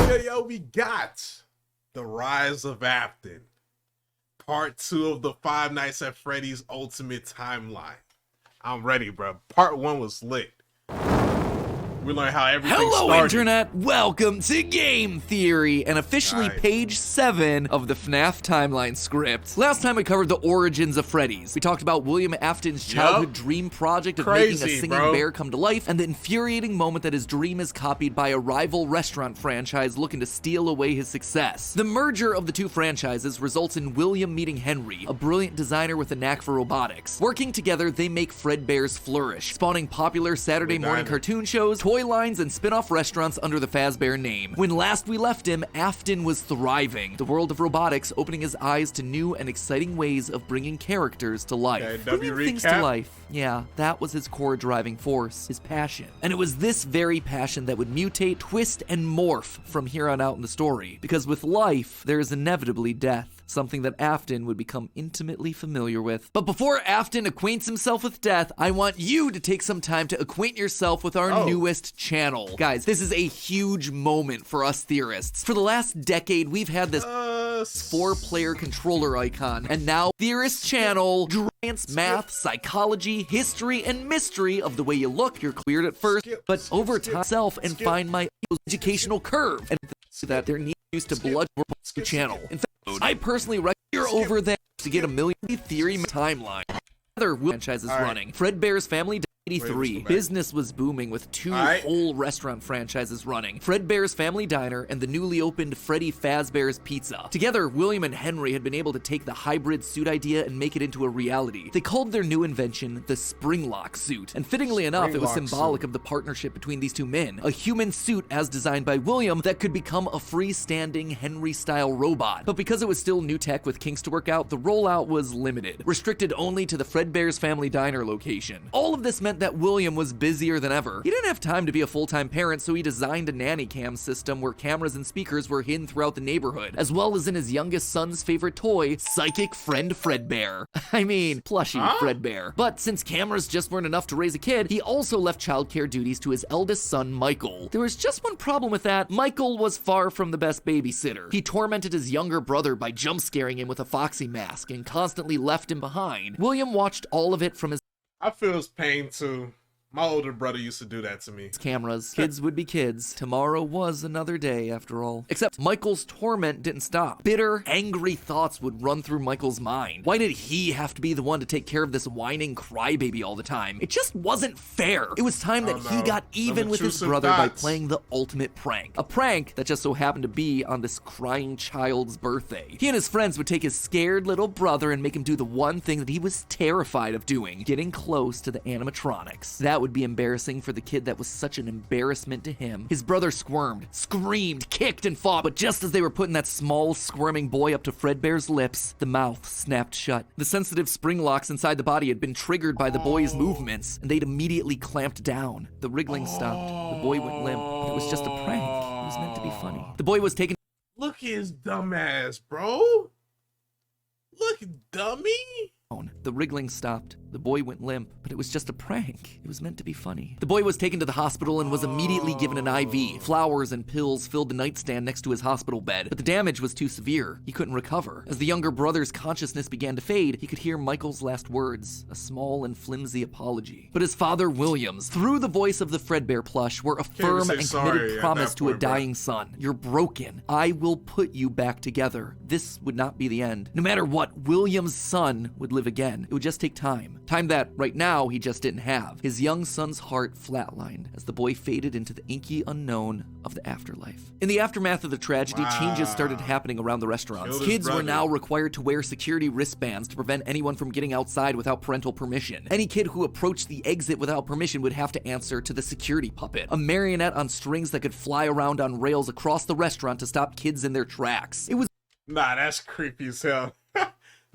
Yo, we got The Rise of Afton, part 2 of the Five Nights at Freddy's Ultimate Timeline. I'm ready, bro. Part 1 was lit. We learned how everything started. Hello, Internet! Welcome to Game Theory, and officially page 7 of the FNAF timeline script. Last time we covered the origins of Freddy's. We talked about William Afton's childhood dream project of making a singing bear come to life, and the infuriating moment that his dream is copied by a rival restaurant franchise looking to steal away his success. The merger of the two franchises results in William meeting Henry, a brilliant designer with a knack for robotics. Working together, they make Fredbear's flourish, spawning popular Saturday morning cartoon shows, toy lines, and spin-off restaurants under the Fazbear name. When last we left him, Afton was thriving, the world of robotics opening his eyes to new and exciting ways of bringing characters to life. Bringing things to life. Yeah, that was his core driving force, his passion. And it was this very passion that would mutate, twist, and morph from here on out in the story. Because with life, there is inevitably death. Something that Afton would become intimately familiar with. But before Afton acquaints himself with death, I want you to take some time to acquaint yourself with our newest channel. Guys, this is a huge moment for us theorists. For the last decade, we've had this 4-player controller icon, and now Theorist Channel, science, math, psychology, history, and mystery of the way you look. You're weird at first, but over time, and find my educational curve, and that there needs to blood channel. In fact, I personally recommend you're over there to get a million theory timeline. Other franchises running. Fredbear's Family 83. Business was booming with 2 whole restaurant franchises running. Fredbear's Family Diner and the newly opened Freddy Fazbear's Pizza. Together, William and Henry had been able to take the hybrid suit idea and make it into a reality. They called their new invention the Springlock suit. And fittingly enough, it was symbolic of the partnership between these two men. A human suit as designed by William that could become a freestanding Henry-style robot. But because it was still new tech with kinks to work out, the rollout was limited. Restricted only to the Fredbear's Family Diner location. All of this meant that William was busier than ever. He didn't have time to be a full-time parent, so he designed a nanny cam system where cameras and speakers were hidden throughout the neighborhood, as well as in his youngest son's favorite toy, Psychic Friend Fredbear. I mean, plushy Fredbear. But since cameras just weren't enough to raise a kid, he also left childcare duties to his eldest son, Michael. There was just one problem with that. Michael was far from the best babysitter. He tormented his younger brother by jump-scaring him with a foxy mask and constantly left him behind. William watched all of it from his I feel his pain too. My older brother used to do that to me. Cameras. Kids would be kids. Tomorrow was another day, after all. Except Michael's torment didn't stop. Bitter, angry thoughts would run through Michael's mind. Why did he have to be the one to take care of this whining crybaby all the time? It just wasn't fair. It was time that he got even with his brother by playing the ultimate prank. A prank that just so happened to be on this crying child's birthday. He and his friends would take his scared little brother and make him do the one thing that he was terrified of doing, getting close to the animatronics. That would be embarrassing for the kid that was such an embarrassment to him. His brother squirmed, screamed, kicked, and fought, but just as they were putting that small, squirming boy up to Fredbear's lips, the mouth snapped shut. The sensitive spring locks inside the body had been triggered by the boy's movements, and they'd immediately clamped down. The wriggling stopped. The boy went limp, but it was just a prank. It was meant to be funny. The boy was taken. Look at his dumb ass, bro. Look, dummy. The wriggling stopped. The boy went limp, but it was just a prank. It was meant to be funny. The boy was taken to the hospital and was immediately given an IV. Flowers and pills filled the nightstand next to his hospital bed, but the damage was too severe. He couldn't recover. As the younger brother's consciousness began to fade, he could hear Michael's last words, a small and flimsy apology. But his father, Williams, through the voice of the Fredbear plush, were a firm and committed promise to a dying son. You're broken. I will put you back together. This would not be the end. No matter what, William's son would live again. It would just take time. Time that, right now, he just didn't have. His young son's heart flatlined as the boy faded into the inky unknown of the afterlife. In the aftermath of the tragedy, changes started happening around the restaurants. Kids were now required to wear security wristbands to prevent anyone from getting outside without parental permission. Any kid who approached the exit without permission would have to answer to the security puppet, a marionette on strings that could fly around on rails across the restaurant to stop kids in their tracks. It was Nah, that's creepy as hell.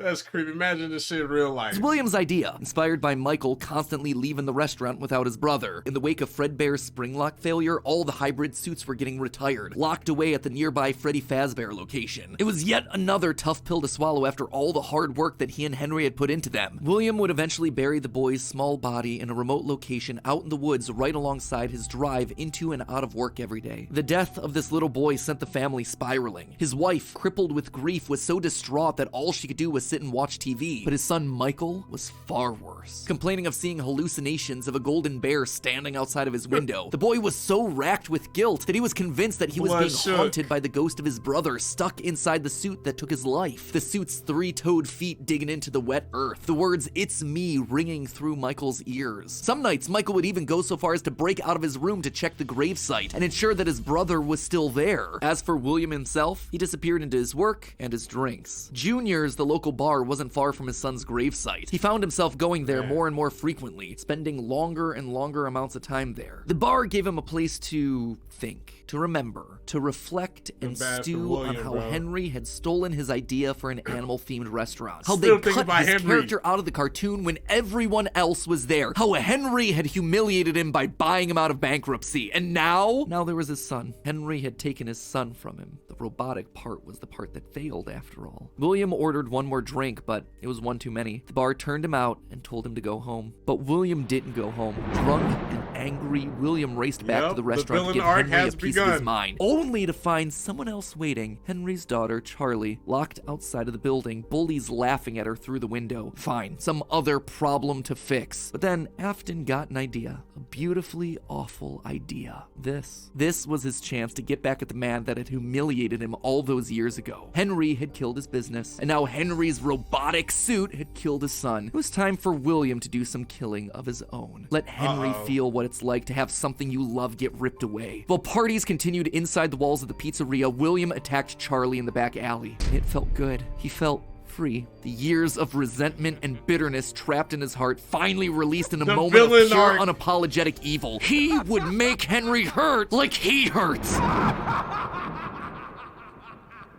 That's creepy. Imagine this shit in real life. It's William's idea, inspired by Michael constantly leaving the restaurant without his brother. In the wake of Fredbear's spring lock failure, all the hybrid suits were getting retired, locked away at the nearby Freddy Fazbear location. It was yet another tough pill to swallow after all the hard work that he and Henry had put into them. William would eventually bury the boy's small body in a remote location out in the woods right alongside his drive into and out of work every day. The death of this little boy sent the family spiraling. His wife, crippled with grief, was so distraught that all she could do was sit and watch TV. But his son Michael was far worse. Complaining of seeing hallucinations of a golden bear standing outside of his window, the boy was so racked with guilt that he was convinced that he was being haunted by the ghost of his brother stuck inside the suit that took his life. The suit's three-toed feet digging into the wet earth. The words "It's me" ringing through Michael's ears. Some nights, Michael would even go so far as to break out of his room to check the gravesite and ensure that his brother was still there. As for William himself, he disappeared into his work and his drinks. Junior's, the local bar, wasn't far from his son's gravesite. He found himself going there more and more frequently, spending longer and longer amounts of time there. The bar gave him a place to think, to remember, to reflect and stew on how Henry had stolen his idea for an animal-themed restaurant. How they cut his character out of the cartoon when everyone else was there. How Henry had humiliated him by buying him out of bankruptcy. And now there was his son. Henry had taken his son from him. The robotic part was the part that failed after all. William ordered one more drink, but it was one too many. The bar turned him out and told him to go home. But William didn't go home. Drunk and angry, William raced back to the restaurant to give Henry a piece of his mind, only to find someone else waiting. Henry's daughter, Charlie, locked outside of the building, bullies laughing at her through the window. Fine, some other problem to fix. But then Afton got an idea. A beautifully awful idea. This was his chance to get back at the man that had humiliated him all those years ago. Henry had killed his business, and now Henry's robotic suit had killed his son. It was time for William to do some killing of his own. Let Henry feel what it's like to have something you love get ripped away. While parties continued inside the walls of the pizzeria, William attacked Charlie in the back alley. It felt good. He felt free. The years of resentment and bitterness trapped in his heart finally released in a moment of pure unapologetic evil. He would make Henry hurt like he hurts.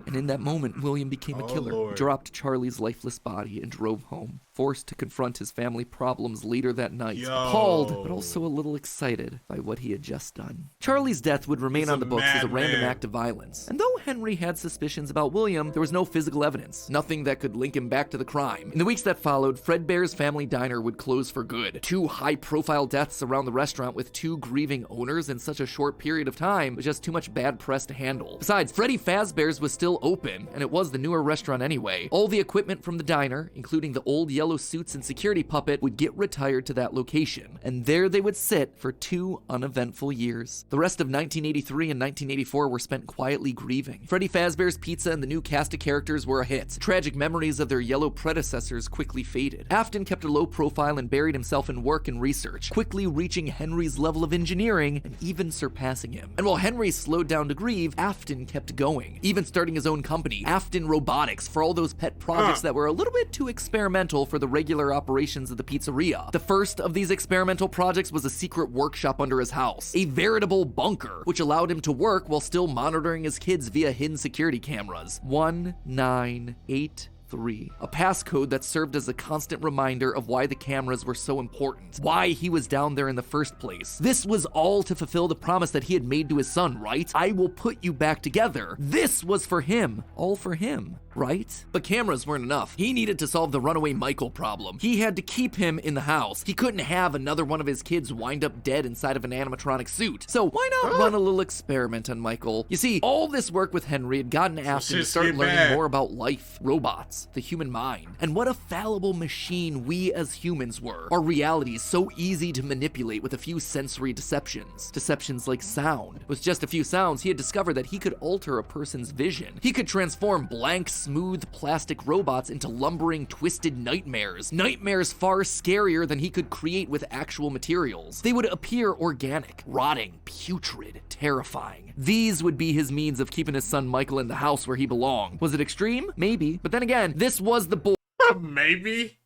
And in that moment, William became a killer, dropped Charlie's lifeless body, and drove home, forced to confront his family problems later that night, appalled, but also a little excited by what he had just done. Charlie's death would remain on the books as a random act of violence. And though Henry had suspicions about William, there was no physical evidence, nothing that could link him back to the crime. In the weeks that followed, Fredbear's family diner would close for good. 2 high-profile deaths around the restaurant with 2 grieving owners in such a short period of time was just too much bad press to handle. Besides, Freddy Fazbear's was still open, and it was the newer restaurant anyway. All the equipment from the diner, including the old yellow suits and security puppet, would get retired to that location, and there they would sit for 2 uneventful years. The rest of 1983 and 1984 were spent quietly grieving. Freddy Fazbear's Pizza and the new cast of characters were a hit. Tragic memories of their yellow predecessors quickly faded. Afton kept a low profile and buried himself in work and research, quickly reaching Henry's level of engineering and even surpassing him. And while Henry slowed down to grieve, Afton kept going, even starting his own company, Afton Robotics, for all those pet projects that were a little bit too experimental for the regular operations of the pizzeria. The first of these experimental projects was a secret workshop under his house, a veritable bunker, which allowed him to work while still monitoring his kids via hidden security cameras. 1983. A passcode that served as a constant reminder of why the cameras were so important, why he was down there in the first place. This was all to fulfill the promise that he had made to his son, right? I will put you back together. This was for him, all for him, right? But cameras weren't enough. He needed to solve the runaway Michael problem. He had to keep him in the house. He couldn't have another one of his kids wind up dead inside of an animatronic suit. So why not run a little experiment on Michael? You see, all this work with Henry had gotten Afton to start learning more about life, robots, the human mind, and what a fallible machine we as humans were. Our reality is so easy to manipulate with a few sensory deceptions. Deceptions like sound. With just a few sounds, he had discovered that he could alter a person's vision. He could transform blank, smooth plastic robots into lumbering, twisted nightmares. Nightmares far scarier than he could create with actual materials. They would appear organic, rotting, putrid, terrifying. These would be his means of keeping his son Michael in the house where he belonged. Was it extreme? Maybe. But then again, this was the boy. Maybe.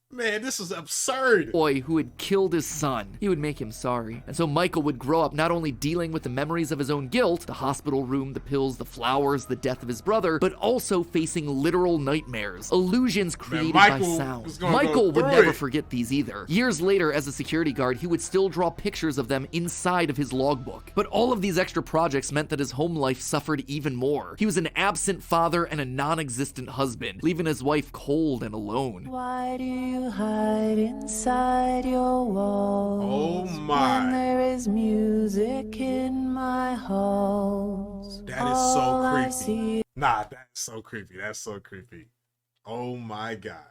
Man, this is absurd. Boy who had killed his son. He would make him sorry. And so Michael would grow up not only dealing with the memories of his own guilt, the hospital room, the pills, the flowers, the death of his brother, but also facing literal nightmares, illusions created by sound. Michael would never forget these either. Years later, as a security guard, he would still draw pictures of them inside of his logbook. But all of these extra projects meant that his home life suffered even more. He was an absent father and a non-existent husband, leaving his wife cold and alone. Why do you hide inside your walls? Oh my. When there is music in my halls. That is so creepy. Nah, that's so creepy. That's so creepy. Oh my God.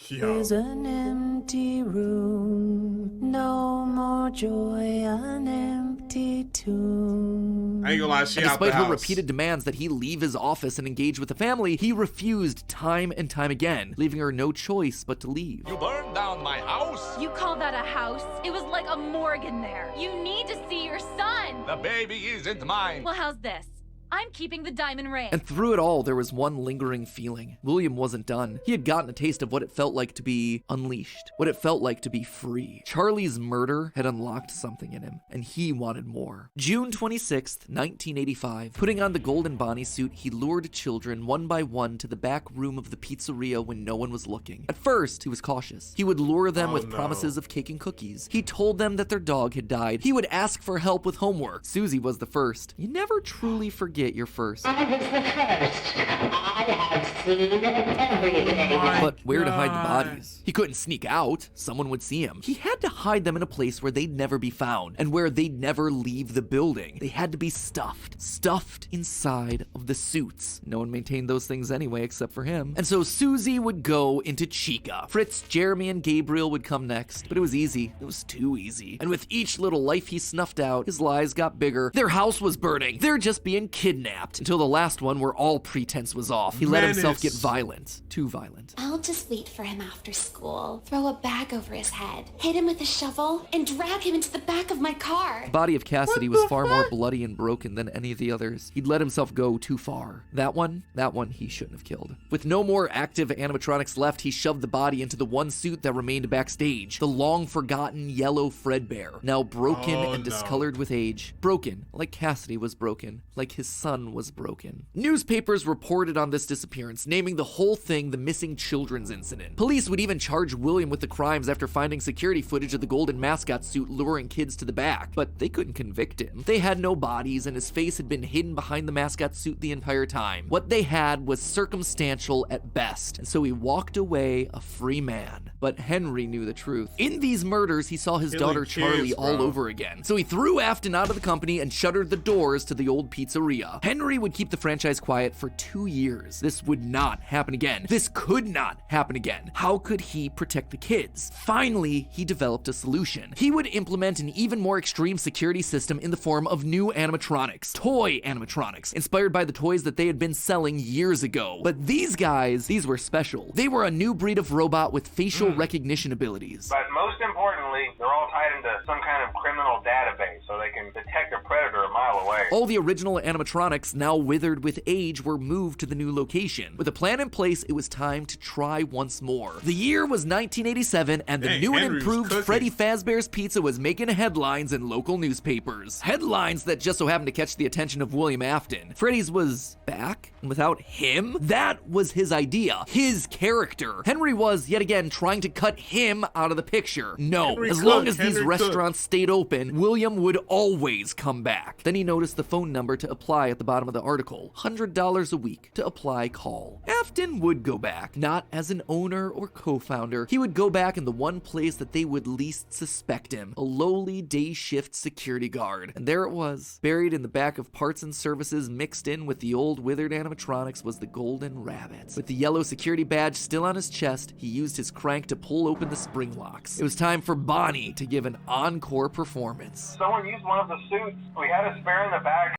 Yo. Is an empty room, no more joy, an empty tomb. I ain't gonna lie, she out the house. Despite her repeated demands that he leave his office and engage with the family, he refused time and time again, leaving her no choice but to leave. You burned down my house? You call that a house? It was like a morgue in there. You need to see your son. The baby isn't mine. Well, how's this? I'm keeping the diamond ring. And through it all, there was one lingering feeling. William wasn't done. He had gotten a taste of what it felt like to be unleashed, what it felt like to be free. Charlie's murder had unlocked something in him, and he wanted more. June 26th, 1985. Putting on the golden Bonnie suit, he lured children one by one to the back room of the pizzeria when no one was looking. At first, he was cautious. He would lure them with promises of cake and cookies. He told them that their dog had died. He would ask for help with homework. Susie was the first. You never truly forget your first. I was the first. I have seen everything. But where to hide the bodies? He couldn't sneak out. Someone would see him. He had to hide them in a place where they'd never be found and where they'd never leave the building. They had to be stuffed inside of the suits. No one maintained those things anyway except for him. And so Susie would go into Chica. Fritz, Jeremy, and Gabriel would come next. But it was easy. It was too easy. And with each little life he snuffed out, his lies got bigger. Their house was burning. They're just being kidnapped. Until the last one where all pretense was off. He let himself get violent. Too violent. I'll just wait for him after school, throw a bag over his head, hit him with a shovel, and drag him into the back of my car. The body of Cassidy was far more bloody and broken than any of the others. He'd let himself go too far. That one he shouldn't have killed. With no more active animatronics left, he shoved the body into the one suit that remained backstage. The long-forgotten yellow Fredbear, now broken and discolored with age. Broken, like Cassidy was broken, like his son was broken. Newspapers reported on this disappearance, naming the whole thing the missing children's incident. Police would even charge William with the crimes after finding security footage of the golden mascot suit luring kids to the back, but they couldn't convict him. They had no bodies, and his face had been hidden behind the mascot suit the entire time. What they had was circumstantial at best, and so he walked away a free man. But Henry knew the truth. In these murders, he saw his daughter Charlie all over again. So he threw Afton out of the company and shuttered the doors to the old pizzeria. Henry would keep the franchise quiet for 2 years. This would not happen again. This could not happen again. How could he protect the kids? Finally, he developed a solution. He would implement an even more extreme security system in the form of new animatronics. Toy animatronics, inspired by the toys that they had been selling years ago. But these guys, these were special. They were a new breed of robot with facial recognition abilities. But most importantly, they're all tied into some kind of criminal database so they can detect a predator a mile away. All the original animatronics, now withered with age, were moved to the new location. With a plan in place, it was time to try once more. The year was 1987, and the new and improved Freddy Fazbear's Pizza was making headlines in local newspapers. Headlines that just so happened to catch the attention of William Afton. Freddy's was back, and without him, that was his idea, his character. Henry was, yet again, trying to cut him out of the picture. No, as long as these restaurants stayed open, William would always come back. Then he noticed the phone number to apply at the bottom of the article. $100 a week to apply, call. Afton would go back, not as an owner or co-founder. He would go back in the one place that they would least suspect him, a lowly day shift security guard. And there it was, buried in the back of parts and services mixed in with the old withered animatronics was the golden rabbit. With the yellow security badge still on his chest, he used his crank to pull open the spring locks. It was time for Bonnie to give an encore performance. Someone used one of the suits. We had a spare in the back.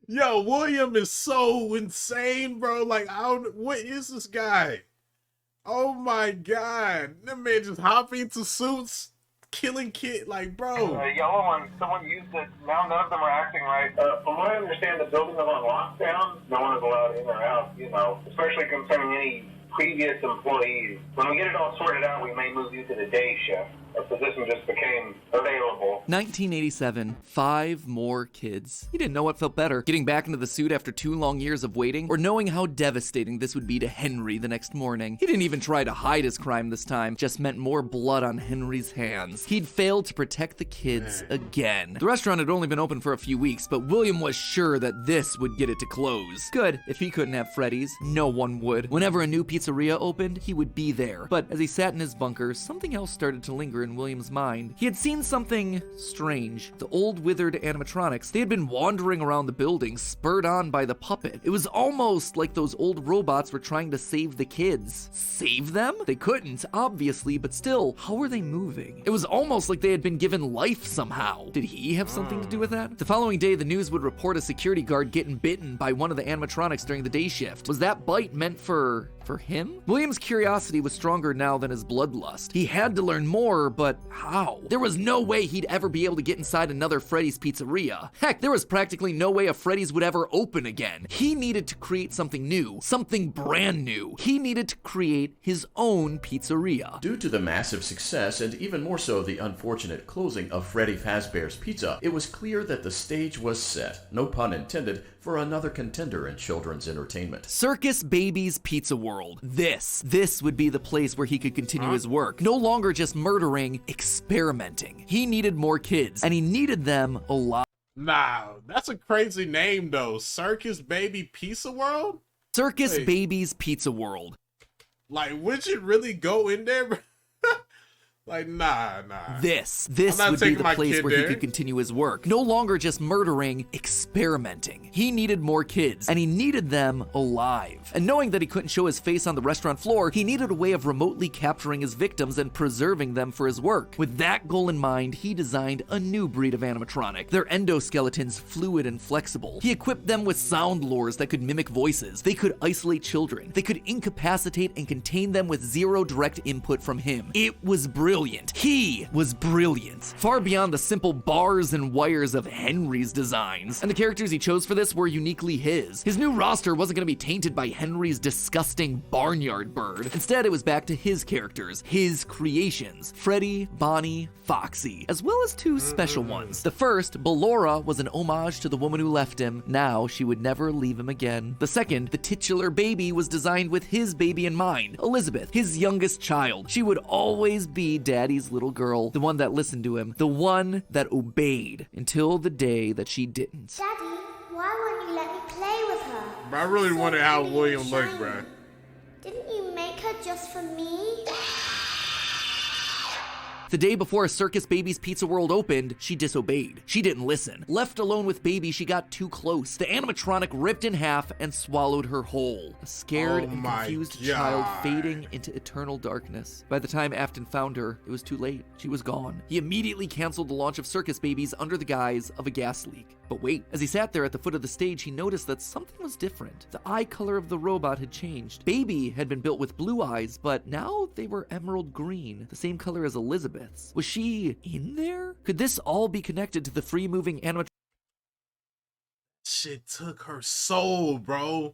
Yo, William is so insane, bro. Like, what is this guy? Oh my God. That man just hopping into suits, killing kids. Like, bro. The yellow one, someone used it. Now none of them are acting right. From what I understand, the building is on lockdown. No one is allowed in or out, especially concerning any previous employees. When we get it all sorted out, we may move you to the day shift. A position just became available. 1987, 5 more kids. He didn't know what felt better, getting back into the suit after 2 long years of waiting, or knowing how devastating this would be to Henry the next morning. He didn't even try to hide his crime this time, just meant more blood on Henry's hands. He'd failed to protect the kids again. The restaurant had only been open for a few weeks, but William was sure that this would get it to close. Good, if he couldn't have Freddy's, no one would. Whenever a new pizzeria opened, he would be there. But as he sat in his bunker, something else started to linger in William's mind. He had seen something strange. The old withered animatronics, they had been wandering around the building, spurred on by the puppet. It was almost like those old robots were trying to save the kids. Save them? They couldn't, obviously, but still, how were they moving? It was almost like they had been given life somehow. Did he have something to do with that? The following day, the news would report a security guard getting bitten by one of the animatronics during the day shift. Was that bite meant for him? William's curiosity was stronger now than his bloodlust. He had to learn more, but how? There was no way he'd ever be able to get inside another Freddy's pizzeria. Heck, there was practically no way a Freddy's would ever open again. He needed to create something new, something brand new. He needed to create his own pizzeria. Due to the massive success, and even more so the unfortunate closing of Freddy Fazbear's Pizza, it was clear that the stage was set, no pun intended, for another contender in children's entertainment. Circus Baby's Pizza World. This would be the place where he could continue his work. No longer just murdering, experimenting. He needed more kids, and he needed them alive. Nah, that's a crazy name though. Circus Baby Pizza World? Circus Baby's Pizza World. Like, would you really go in there? Like, nah. This would be the place where he could continue his work. No longer just murdering, experimenting. He needed more kids, and he needed them alive. And knowing that he couldn't show his face on the restaurant floor, he needed a way of remotely capturing his victims and preserving them for his work. With that goal in mind, he designed a new breed of animatronic. Their endoskeletons fluid and flexible. He equipped them with sound lures that could mimic voices. They could isolate children. They could incapacitate and contain them with zero direct input from him. It was brilliant. He was brilliant. Far beyond the simple bars and wires of Henry's designs. And the characters he chose for this were uniquely his. His new roster wasn't going to be tainted by Henry's disgusting barnyard bird. Instead, it was back to his characters, his creations. Freddy, Bonnie, Foxy, as well as 2 special ones. The first, Ballora, was an homage to the woman who left him. Now she would never leave him again. The second, the titular baby, was designed with his baby in mind. Elizabeth, his youngest child. She would always be Daddy's little girl, the one that listened to him, the one that obeyed until the day that she didn't. Daddy, why won't you let me play with her? Bro, I really wonder how William looked, bro. Didn't you make her just for me? The day before Circus Baby's Pizza World opened, she disobeyed. She didn't listen. Left alone with Baby, she got too close. The animatronic ripped in half and swallowed her whole. A scared and confused child fading into eternal darkness. By the time Afton found her, it was too late. She was gone. He immediately canceled the launch of Circus Babies under the guise of a gas leak. But wait, as he sat there at the foot of the stage, he noticed that something was different. The eye color of the robot had changed. Baby had been built with blue eyes, but now they were emerald green, the same color as Elizabeth's. Was she in there? Could this all be connected to the free-moving animatronic? Shit took her soul, bro.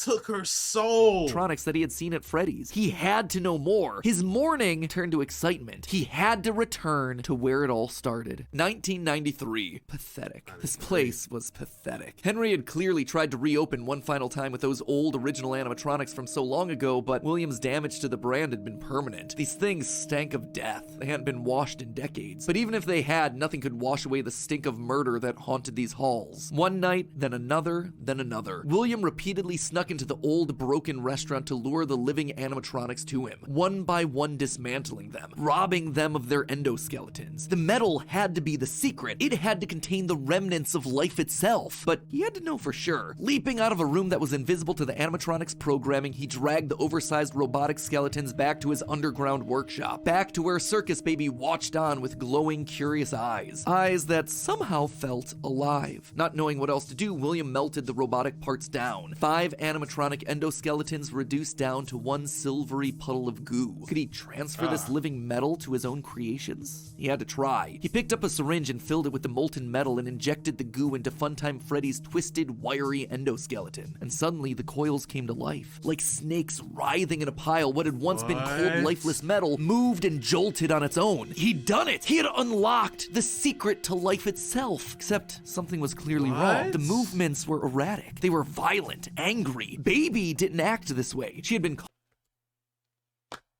Took her soul. Animatronics that he had seen at Freddy's. He had to know more. His mourning turned to excitement. He had to return to where it all started. 1993. Pathetic. This place was pathetic. Henry had clearly tried to reopen one final time with those old original animatronics from so long ago, but William's damage to the brand had been permanent. These things stank of death. They hadn't been washed in decades. But even if they had, nothing could wash away the stink of murder that haunted these halls. One night, then another, then another. William repeatedly snuck into the old broken restaurant to lure the living animatronics to him, one by one dismantling them, robbing them of their endoskeletons. The metal had to be the secret. It had to contain the remnants of life itself, but he had to know for sure. Leaping out of a room that was invisible to the animatronics programming, he dragged the oversized robotic skeletons back to his underground workshop, back to where Circus Baby watched on with glowing, curious eyes. Eyes that somehow felt alive. Not knowing what else to do, William melted the robotic parts down. 5 animatronics animatronic endoskeletons reduced down to one silvery puddle of goo. Could he transfer this living metal to his own creations? He had to try. He picked up a syringe and filled it with the molten metal and injected the goo into Funtime Freddy's twisted, wiry endoskeleton. And suddenly, the coils came to life. Like snakes writhing in a pile, what had once been cold, lifeless metal moved and jolted on its own. He'd done it! He had unlocked the secret to life itself. Except something was clearly wrong. The movements were erratic. They were violent, angry. Baby didn't act this way. She had been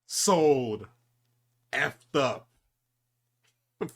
sold, effed up.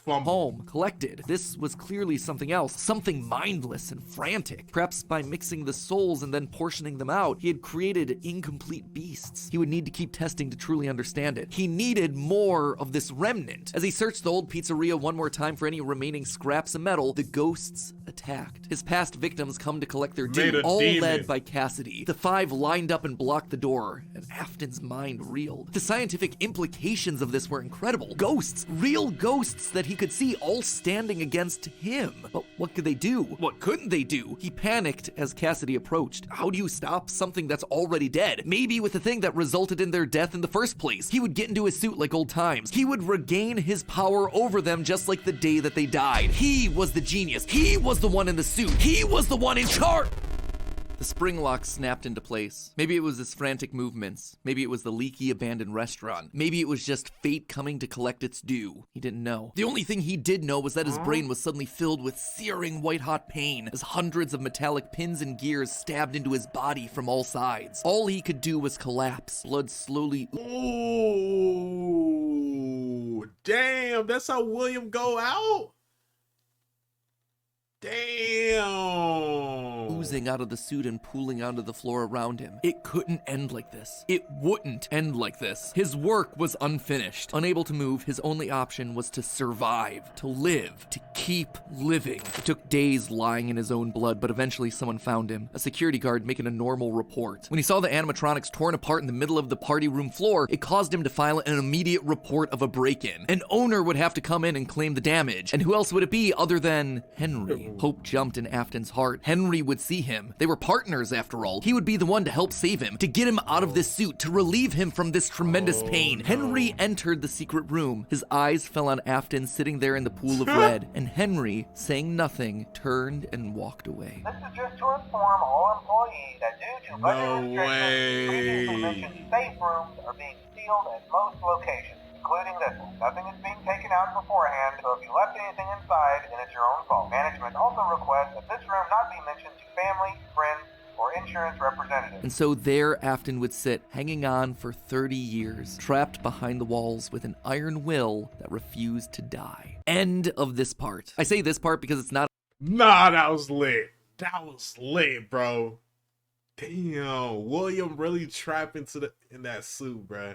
Home, collected. This was clearly something else, something mindless and frantic. Perhaps by mixing the souls and then portioning them out, he had created incomplete beasts. He would need to keep testing to truly understand it. He needed more of this remnant. As he searched the old pizzeria one more time for any remaining scraps of metal, the ghosts attacked. His past victims come to collect their due, all led by Cassidy. The five lined up and blocked the door, and Afton's mind reeled. The scientific implications of this were incredible. Ghosts, real ghosts that he could see, all standing against him. But what could they do? What couldn't they do? He panicked as Cassidy approached. How do you stop something that's already dead? Maybe with the thing that resulted in their death in the first place. He would get into his suit like old times. He would regain his power over them just like the day that they died. He was the genius. He was the one in the suit. He was the one in charge. The spring lock snapped into place. Maybe it was his frantic movements. Maybe it was the leaky abandoned restaurant. Maybe it was just fate coming to collect its due. He didn't know. The only thing he did know was that his brain was suddenly filled with searing white-hot pain as hundreds of metallic pins and gears stabbed into his body from all sides. All he could do was collapse. Blood slowly... Ooh, damn, that's how William go out? Damn. Oozing out of the suit and pooling onto the floor around him. It couldn't end like this. It wouldn't end like this. His work was unfinished. Unable to move, his only option was to survive, to live, to keep living. It took days lying in his own blood, but eventually someone found him. A security guard making a normal report. When he saw the animatronics torn apart in the middle of the party room floor, it caused him to file an immediate report of a break-in. An owner would have to come in and claim the damage. And who else would it be other than Henry? Hope jumped in Afton's heart. Henry would see him. They were partners after all. He would be the one to help save him, to get him out of this suit, to relieve him from this tremendous pain. Henry entered the secret room. His eyes fell on Afton sitting there in the pool of red, and Henry, saying nothing, turned and walked away. This is just to inform all employees that due to budget restrictions, previously mentioned safe rooms are being sealed at most locations, including this one. Nothing is being taken out beforehand, so if you left anything inside, then it's your own fault. Management also requests that this room not be mentioned to family, friends, or insurance representatives. And so there Afton would sit, hanging on for 30 years, trapped behind the walls with an iron will that refused to die. End of this part. I say this part because it's not... Nah, that was lit. That was lit, bro. Damn, William really trapped in that suit, bro.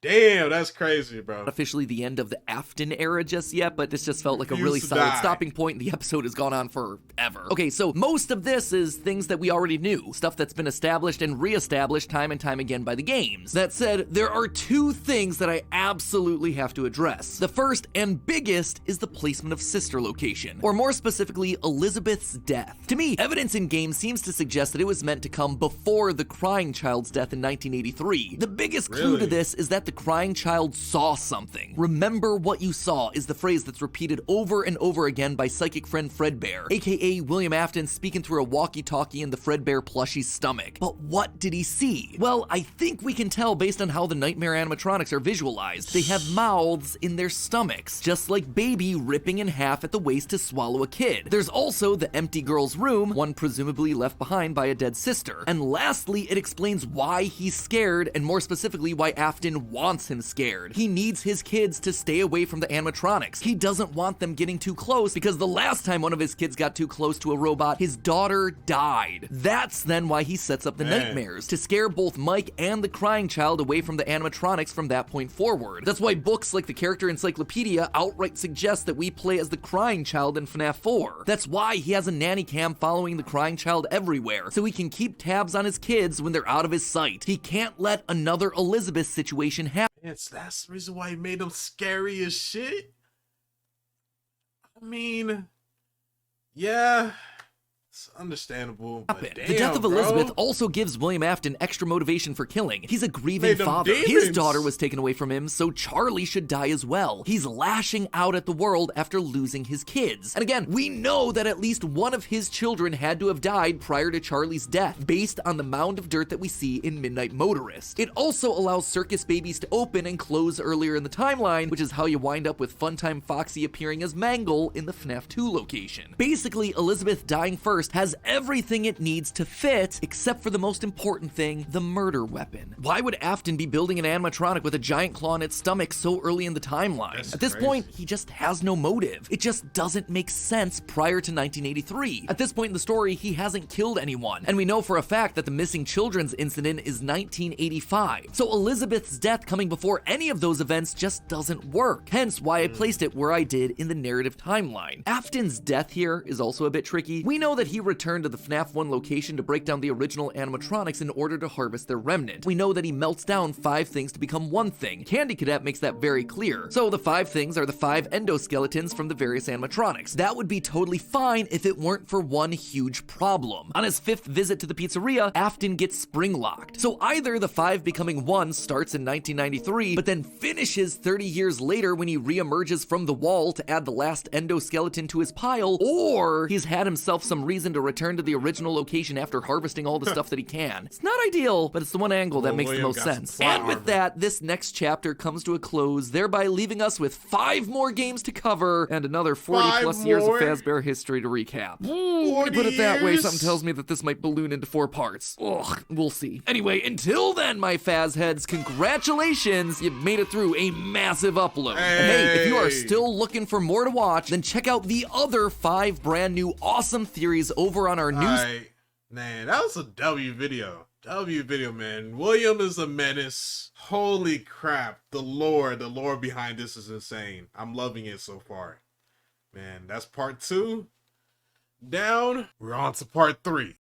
Damn, that's crazy, bro. Not officially the end of the Afton era just yet, but this just felt like a really solid stopping point, and the episode has gone on forever. Okay, so most of this is things that we already knew, stuff that's been established and reestablished time and time again by the games. That said, there are two things that I absolutely have to address. The first and biggest is the placement of Sister Location, or more specifically, Elizabeth's death. To me, evidence in games seems to suggest that it was meant to come before the crying child's death in 1983. The biggest clue to this is that the crying child saw something. Remember what you saw is the phrase that's repeated over and over again by psychic friend Fredbear, aka William Afton speaking through a walkie-talkie in the Fredbear plushie's stomach. But what did he see? Well, I think we can tell based on how the nightmare animatronics are visualized. They have mouths in their stomachs, just like Baby ripping in half at the waist to swallow a kid. There's also the empty girl's room, one presumably left behind by a dead sister. And lastly, it explains why he's scared, and more specifically why Afton wants him scared. He needs his kids to stay away from the animatronics. He doesn't want them getting too close because the last time one of his kids got too close to a robot, his daughter died. That's then why he sets up the nightmares, to scare both Mike and the crying child away from the animatronics from that point forward. That's why books like the Character Encyclopedia outright suggest that we play as the crying child in FNAF 4. That's why he has a nanny cam following the crying child everywhere, so he can keep tabs on his kids when they're out of his sight. He can't let another Elizabeth situation happen. That's the reason why he made them scary as shit. I mean, yeah, It's understandable, but damn, the death of bro. Elizabeth also gives William Afton extra motivation for killing. He's a grieving father. Demons. His daughter was taken away from him, so Charlie should die as well. He's lashing out at the world after losing his kids. And again, we know that at least one of his children had to have died prior to Charlie's death, based on the mound of dirt that we see in Midnight Motorist. It also allows Circus Babies to open and close earlier in the timeline, which is how you wind up with Funtime Foxy appearing as Mangle in the FNAF 2 location. Basically, Elizabeth dying first has everything it needs to fit, except for the most important thing, the murder weapon. Why would Afton be building an animatronic with a giant claw in its stomach so early in the timeline? At this point, he just has no motive. It just doesn't make sense prior to 1983. At this point in the story, he hasn't killed anyone, and we know for a fact that the missing children's incident is 1985. So Elizabeth's death coming before any of those events just doesn't work, hence why I placed it where I did in the narrative timeline. Afton's death here is also a bit tricky. We know that he returned to the FNAF 1 location to break down the original animatronics in order to harvest their remnant. We know that he melts down 5 things to become one thing. Candy Cadet makes that very clear. So the 5 things are the 5 endoskeletons from the various animatronics. That would be totally fine if it weren't for one huge problem. On his 5th visit to the pizzeria, Afton gets spring locked. So either the 5 becoming 1 starts in 1993, but then finishes 30 years later when he reemerges from the wall to add the last endoskeleton to his pile, or he's had himself some reason to return to the original location after harvesting all the stuff that he can. It's not ideal, but it's the one angle that makes the most sense. And with that, this next chapter comes to a close, thereby leaving us with 5 more games to cover and another 40 plus years of Fazbear history to recap. To put it that way, something tells me that this might balloon into 4 parts. Ugh, we'll see. Anyway, until then, my Faz heads, congratulations, you've made it through a massive upload. And hey, if you are still looking for more to watch, then check out the other 5 brand new awesome theories over on our news. Man, that was a W video. W video, man. William is a menace. Holy crap. The lore behind this is insane. I'm loving it so far. Man, that's part 2. Down. We're on to part 3.